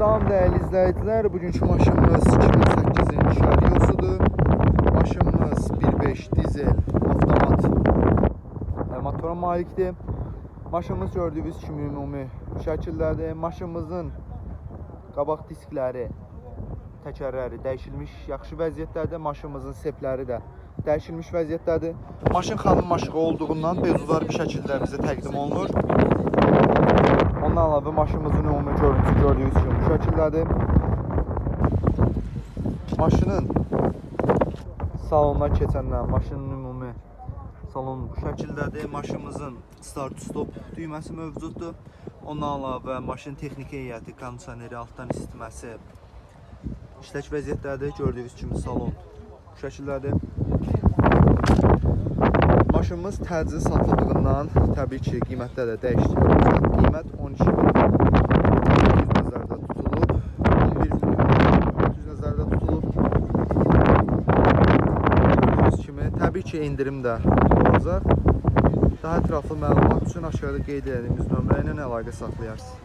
Salam değerli izleyiciler, bugünkü maşınımız 2008'in Şariosudur. Maşınımız 1.5 dizel avtomat motora malikdir. Maşınımız gördüğünüz kimi ümumi şəkildədir. Maşınımızın qabaq diskləri, təkərləri dəyişilmiş yaxşı vəziyyətdədir. Maşınımızın sepləri də dəyişilmiş vəziyyətdədir. Maşın xanım maşını olduğundan mövzular bir şəkildə bizə təqdim olunur. Ondan əlavə maşınımızın ümumi görüntüsü gördüyünüz kimi bu şəkildədir. Maşının salonuna keçəndən maşının ümumi salonu bu şəkildədir. Maşınımızın start-stop düyməsi mövcuddur. Ondan əlavə maşın texniki heyəti, kondisioneri, altdan isitməsi işlək vəziyyətdədir. Gördüyünüz kimi salon bu şəkildədir. Maşınımız təcili satıldığından təbii ki qiymətdə də dəyişdiriləcək. Qiymət 12.400 nəzərdə tutulub. 11.400 nəzərdə tutulub. Gördüyünüz kimi təbii ki endirim də olacaq. Daha ətraflı məlumat üçün aşağıda qeyd edildiyimiz nömrə ilə əlaqə saxlayarsınız.